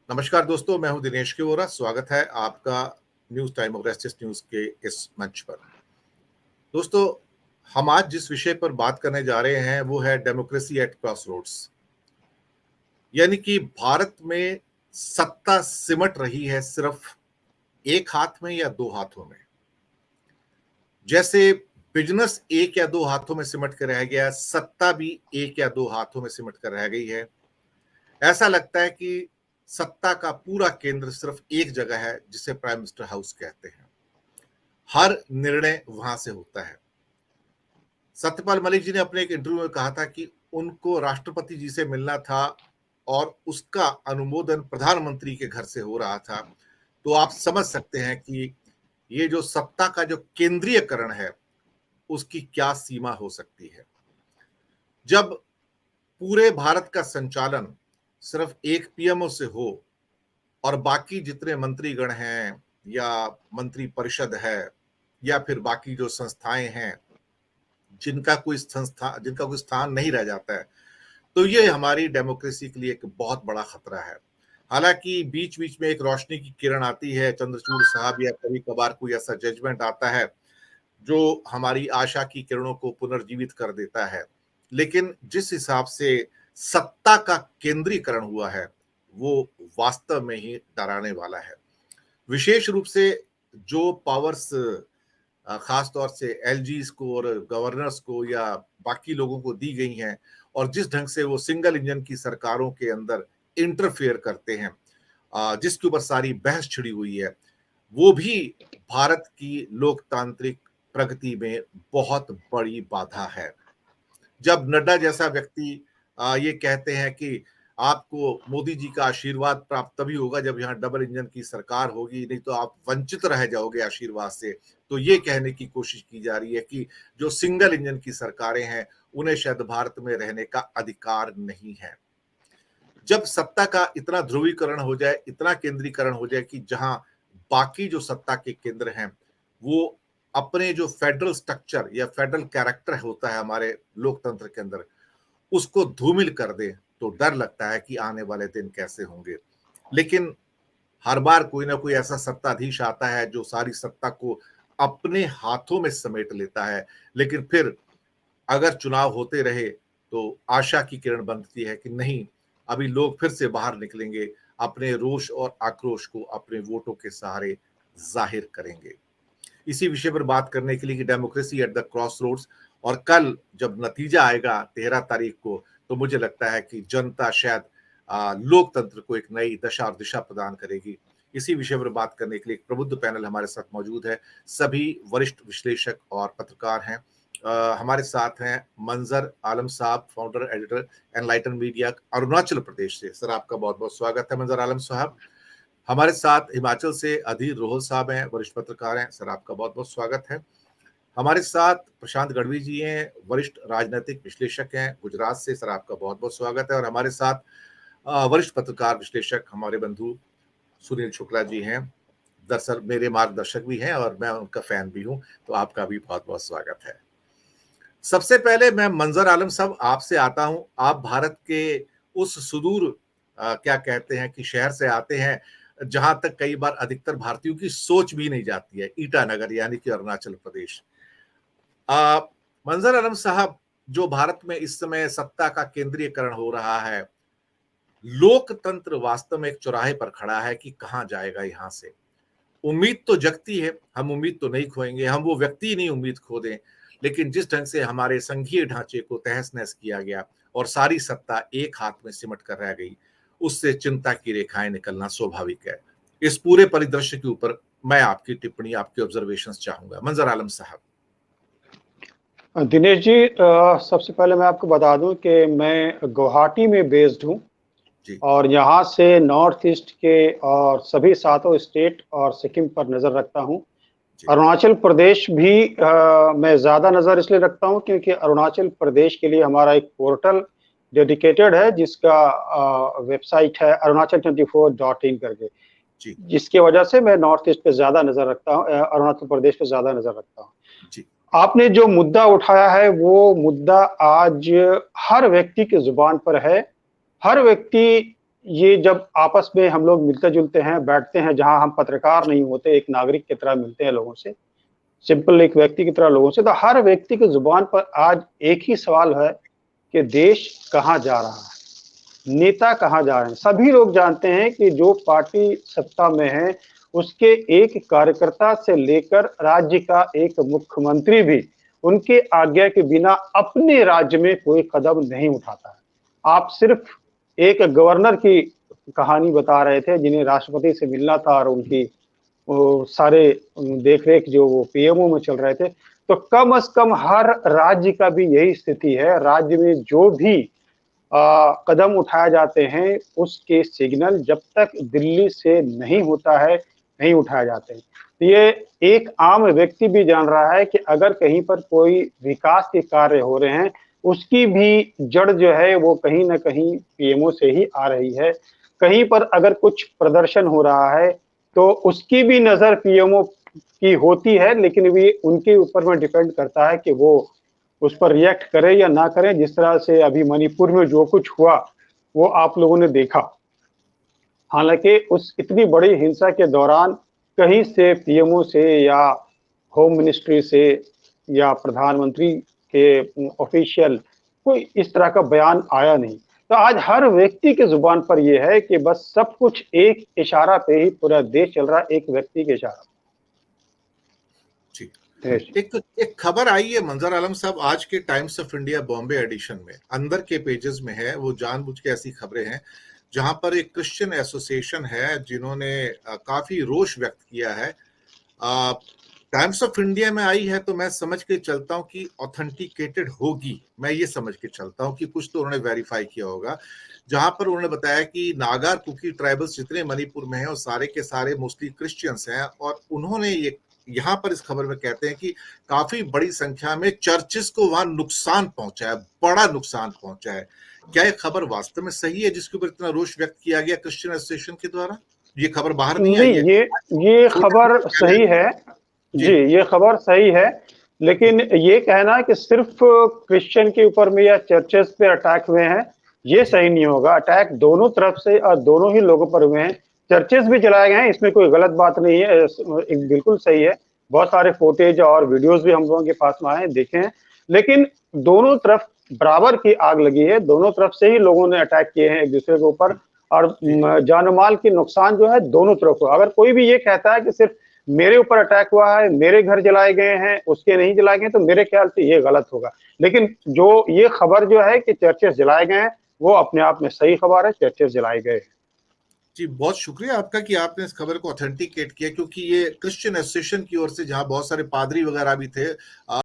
नमस्कार दोस्तों, मैं हूं दिनेश के वोरा। स्वागत है आपका news time of SS news के इस मंच पर। दोस्तों, हम आज जिस विषय पर बात करने जा रहे हैं वो है डेमोक्रेसी एट क्रॉसरोड्स। यानी कि भारत में सत्ता सिमट रही है सिर्फ एक हाथ में या दो हाथों में। जैसे बिजनेस एक या दो हाथों में सिमट कर रह गया, सत्ता भी एक या दो हाथों में सिमट कर रह गई है। ऐसा लगता है कि सत्ता का पूरा केंद्र सिर्फ एक जगह है, जिसे प्राइम मिनिस्टर हाउस कहते हैं। हर निर्णय वहां से होता है। सत्यपाल मलिक जी ने अपने एक इंटरव्यू में कहा था कि उनको राष्ट्रपति जी से मिलना था और उसका अनुमोदन प्रधानमंत्री के घर से हो रहा था। तो आप समझ सकते हैं कि ये जो सत्ता का जो केंद्रीयकरण है उसकी क्या सीमा हो सकती है। जब पूरे भारत का संचालन सिर्फ एक पीएमओ से हो और बाकी जितने मंत्रीगण हैं या मंत्री परिषद है या फिर बाकी जो संस्थाएं हैं जिनका कोई स्थान नहीं रह जाता है, तो ये हमारी डेमोक्रेसी के लिए एक बहुत बड़ा खतरा है। हालांकि बीच बीच में एक रोशनी की किरण आती है, चंद्रचूड़ साहब, या कभी कभार कोई ऐसा जजमेंट आता है जो हमारी आशा की किरणों को पुनर्जीवित कर देता है। लेकिन जिस हिसाब से सत्ता का केंद्रीकरण हुआ है वो वास्तव में ही डराने वाला है। विशेष रूप से जो पावर्स खास तौर से एलजीज को और गवर्नर्स को या बाकी लोगों को दी गई हैं, और जिस ढंग से वो सिंगल इंजन की सरकारों के अंदर इंटरफेयर करते हैं, जिसके ऊपर सारी बहस छिड़ी हुई है, वो भी भारत की लोकतांत्रिक प्रगति में बहुत बड़ी बाधा है। जब नड्डा जैसा व्यक्ति ये कहते हैं कि आपको मोदी जी का आशीर्वाद प्राप्त तभी होगा जब यहाँ डबल इंजन की सरकार होगी, नहीं तो आप वंचित रह जाओगे आशीर्वाद से। तो ये कहने की कोशिश की जा रही है कि जो सिंगल इंजन की सरकारें हैं उन्हें शायद भारत में रहने का अधिकार नहीं है। जब सत्ता का इतना ध्रुवीकरण हो जाए, इतना केंद्रीकरण हो जाए कि जहां बाकी जो सत्ता के केंद्र हैं वो अपने जो फेडरल स्ट्रक्चर या फेडरल कैरेक्टर होता है हमारे लोकतंत्र के अंदर, उसको धूमिल कर दे, तो डर लगता है कि आने वाले दिन कैसे होंगे। लेकिन हर बार कोई ना कोई ऐसा सत्ताधीश आता है जो सारी सत्ता को अपने हाथों में समेट लेता है। लेकिन फिर अगर चुनाव होते रहे तो आशा की किरण बनती है कि नहीं, अभी लोग फिर से बाहर निकलेंगे, अपने रोष और आक्रोश को अपने वोटों के सहारे जाहिर करेंगे। इसी विषय पर बात करने के लिए कि democracy at the crossroads, और कल जब नतीजा आएगा 13 तारीख को, तो मुझे लगता है कि जनता शायद लोकतंत्र को एक नई दशा और दिशा प्रदान करेगी। इसी विषय पर बात करने के लिए एक प्रबुद्ध पैनल हमारे साथ मौजूद है। सभी वरिष्ठ विश्लेषक और पत्रकार हैं। हमारे साथ हैं मंजर आलम साहब, founder editor enlighten media, Arunachal Pradesh से। सर, आपका बहुत बहुत स्वागत है मंजर आलम साहब। हमारे साथ हिमाचल से अधीर रोहल साहब हैं, वरिष्ठ पत्रकार हैं। सर, आपका बहुत बहुत स्वागत है। हमारे साथ प्रशांत गढ़वी जी हैं, वरिष्ठ राजनीतिक विश्लेषक हैं, गुजरात से। सर, आपका बहुत बहुत स्वागत है। और हमारे साथ वरिष्ठ पत्रकार विश्लेषक हमारे बंधु सुनील शुक्ला जी हैं। दरअसल मेरे मार्गदर्शक भी हैं और मैं उनका फैन भी हूं, तो आपका भी बहुत बहुत स्वागत है। सबसे पहले मैं मंजर आलम साहब आपसे आता हूं। आप भारत के उस सुदूर क्या कहते हैं कि शहर से आते हैं जहां तक कई बार अधिकतर भारतीयों की सोच भी नहीं जाती है, ईटानगर यानी कि अरुणाचल प्रदेश। मंजर आलम साहब, जो भारत में इस समय सत्ता का केंद्रीयकरण हो रहा है, लोकतंत्र वास्तव में एक चौराहे पर खड़ा है कि कहां जाएगा यहां से। उम्मीद तो जगती है, हम उम्मीद तो नहीं खोएंगे, हम वो व्यक्ति नहीं उम्मीद खो दें। लेकिन जिस ढंग से हमारे संघीय ढांचे को तहस नहस किया गया और सारी सत्ता एक हाथ में सिमट कर रह गई, उससे चिंता की रेखाएं निकलना स्वाभाविक है। इस पूरे परिदृश्य के ऊपर मैं आपकी टिप्पणी, आपके ऑब्जर्वेशंस चाहूंगा, मंजर आलम साहब। दिनेश जी, सबसे पहले मैं आपको बता दूं कि मैं गुवाहाटी में बेस्ड हूं और यहाँ से नॉर्थ ईस्ट के और सभी सातों स्टेट और सिक्किम पर नजर रखता हूं। अरुणाचल प्रदेश भी मैं ज्यादा नजर इसलिए रखता हूं क्योंकि अरुणाचल प्रदेश के लिए हमारा एक पोर्टल डेडिकेटेड है जिसका वेबसाइट है arunachal24.in करके, जिसकी वजह से मैं नॉर्थ ईस्ट पे ज्यादा नजर रखता हूँ, अरुणाचल प्रदेश पे ज्यादा नजर रखता हूँ। आपने जो मुद्दा उठाया है वो मुद्दा आज हर व्यक्ति की जुबान पर है। हर व्यक्ति ये जब आपस में हम लोग मिलते-जुलते हैं, बैठते हैं, जहाँ हम पत्रकार नहीं होते, एक नागरिक की तरह मिलते हैं लोगों से, सिंपल एक व्यक्ति की तरह लोगों से, तो हर व्यक्ति की ज़ुबान पर आज एक ही सवाल है कि देश कहाँ जा रहा है? नेता कहाँ जा रहे हैं? सभी लोग जानते हैं कि जो पार्टी सत्ता में है, उसके एक कार्यकर्ता से लेकर राज्य का एक मुख्यमंत्री भी उनके आज्ञा के बिना अपने राज्य में कोई कदम नहीं उठाता है। आप सिर्फ एक गवर्नर की कहानी बता रहे थे, जिन्हें राष्ट्रपति से मिलना था और उनकी वो सारे देख-रेख जो वो पीएमओ में चल रहे थे, तो कम से कम हर राज्य का भी यही स्थिति है। राज्य में जो भी कदम उठाए जाते हैं, उसके सिग्नल जब तक दिल्ली से नहीं होता है, नहीं उठाए जाते हैं। तो ये एक आम व्यक्ति भी जान रहा है कि अगर कहीं पर कोई विकास के कार्य हो रहे हैं, उसकी भी जड़ जो है वो कहीं न कहीं पीएमओ से ही आ रही है। कहीं पर अगर कुछ प्रदर्शन हो रहा है, तो उसकी भी नज़र पीएमओ की होती है, लेकिन वे उनके ऊपर में डिपेंड करता है कि वो उस पर रिएक्ट करें या ना करें। जिस तरह से अभी मणिपुर में जो कुछ हुआ, वो आप लोगों ने देखा। हालाँकि उस इतनी बड़ी हिंसा के दौरान कहीं से पीएमओ से या होम मिनिस्ट्री से या प्रधानमंत्री के ऑफिशियल कोई इस तरह का बयान आया नहीं। तो आज हर व्यक्ति की ज़ुबान पर ये है कि बस सब कुछ एक इशारा पे ही पूरा देश चल रहा है, एक व्यक्ति के इशारा जी। पे। एक खबर आई है मंजर आलम साहब, आज के Times of India Bombay edition में, अंदर के पेजेस में है, वो जानबूझ के ऐसी खबरें हैं जहां पर एक क्रिश्चियन एसोसिएशन है जिन्होंने काफी रोष व्यक्त किया है। टाइम्स ऑफ इंडिया में आई है तो मैं समझ के चलता हूं कि ऑथेंटिकेटेड होगी, मैं ये समझ के चलता हूं कि कुछ तो उन्होंने वेरीफाई किया होगा, जहां पर उन्होंने बताया कि नागा कुकी ट्राइबल्स जितने मणिपुर में हैं वो सारे के सारे मोस्टली क्रिश्चियंस हैं, और उन्होंने ये यहाँ पर इस खबर में कहते हैं कि काफी बड़ी संख्या में चर्चेस को वहां नुकसान पहुंचा है, बड़ा नुकसान पहुंचा है। क्या ये खबर वास्तव में सही है जिसके ऊपर इतना रोष व्यक्त किया गया क्रिश्चियन एसोसिएशन के द्वारा? ये खबर बाहर नहीं आई नहीं, है। ये खबर सही है। जी, ये खबर सही है, लेकिन ये कहना कि सिर्फ क्रिश्चियन के ऊपर में या चर्चेस पे अटैक हुए हैं, ये सही नहीं होगा। अटैक दोनों तरफ से और दोनों ही लोगों पर हुए हैं। चर्चेस भी जलाए गए हैं, इसमें कोई गलत बात नहीं है, बिल्कुल सही है। बहुत सारे फुटेज और वीडियोस भी हम लोगों के पास में आए हैं, देखे हैं। लेकिन दोनों तरफ बराबर की आग लगी है, दोनों तरफ से ही लोगों ने अटैक किए हैं एक दूसरे के ऊपर, और जान माल की नुकसान जो है दोनों तरफ हो। अगर कोई भी ये कहता है कि सिर्फ मेरे ऊपर अटैक हुआ है, मेरे घर जलाए गए हैं, उसके नहीं जलाए गए, तो मेरे ख्याल से ये गलत होगा। लेकिन जो ये खबर जो है कि चर्चेस जलाए गए हैं, वो अपने आप में सही खबर है, चर्चेस जलाए गए हैं। जी, बहुत शुक्रिया आपका कि आपने इस खबर को ऑथेंटिकेट किया, क्योंकि ये क्रिश्चियन एसोसिएशन की ओर से, जहां बहुत सारे पादरी वगैरह भी थे,